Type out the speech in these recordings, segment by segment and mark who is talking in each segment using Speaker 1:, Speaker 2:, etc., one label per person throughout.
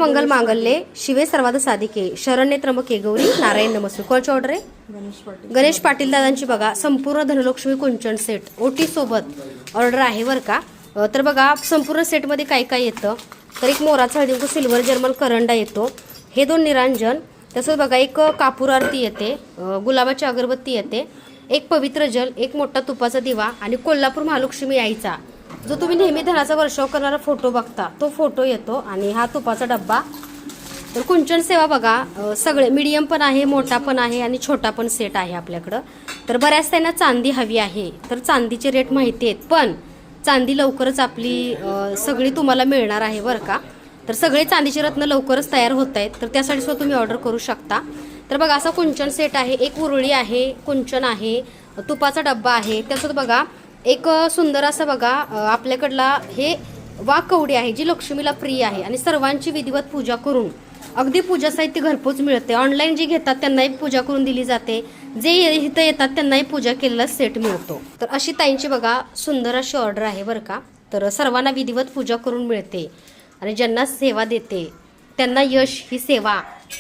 Speaker 1: मंगल मांगल्ये शिवे सर्वाद साधिके शरण्ये त्र्यंबके गौरी नारायण नमस्ते. कोणाची ऑर्डर आहे? गणेश पाटील दादांची बघा. संपूर्ण धनलक्ष्मी कुंचन सेट ओटी सोबत ऑर्डर आहे बरं का. तर बघा संपूर्ण सेटमध्ये काय काय येतं. तर एक मोराचा हळदीकुंकू सिल्वर जर्मन करंडा येतो, हे 2 निरांजन, तसंच बघा एक कापूर आरती येते, गुलाबाची अगरबत्ती येते, एक पवित्र जल, एक मोठा तुपाचा दिवा आणि कोल्हापूर महालक्ष्मी आईचा जो तुम्ही नेहमी धनाचा वर्षाव करणारा फोटो बघता तो फोटो येतो आणि हा तुपाचा डब्बा. तर कुंचन सेवा बघा सगळे मीडियम पण आहे, मोठा पण आहे आणि छोटा पण सेट आहे आपल्याकडं. तर बऱ्याच त्यांना चांदी हवी आहे, तर चांदीचे रेट माहिती आहेत, पण चांदी लवकरच आपली सगळी तुम्हाला मिळणार आहे बरं का. तर सगळे चांदीचे रत्न लवकरच तयार होत आहेत, तर त्यासाठी सुद्धा तुम्ही ऑर्डर करू शकता. तर बघा असा कुंचन सेट आहे, एक उरळी आहे, कुंचन आहे, तुपाचा डब्बा आहे, त्यासोबत बघा एक सुंदर असं बघा आपल्याकडला हे वाघ कवडी आहे जी लक्ष्मीला प्रिय आहे आणि सर्वांची विधिवत पूजा करून अगदी पूजा साहित्य घरपोच मिळते. ऑनलाईन जे घेतात त्यांनाही पूजा करून दिली जाते, जे इथं येतात त्यांनाही पूजा केलेला सेट मिळतो. तर अशी ताईंची बघा सुंदर अशी ऑर्डर आहे बरं का. तर सर्वांना विधिवत पूजा करून मिळते आणि ज्यांना सेवा देते त्यांना यश ही सेवा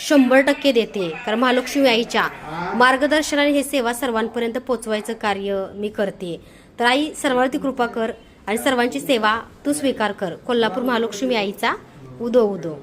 Speaker 1: 100% देते. कारण महालक्ष्मी आईच्या मार्गदर्शनाने ही सेवा सर्वांपर्यंत पोचवायचं कार्य मी करते. तर आई सर्वांवरती कृपा कर आणि सर्वांची सेवा तू स्वीकार कर. कोल्हापूर महालक्ष्मी आईचा उदो उदो.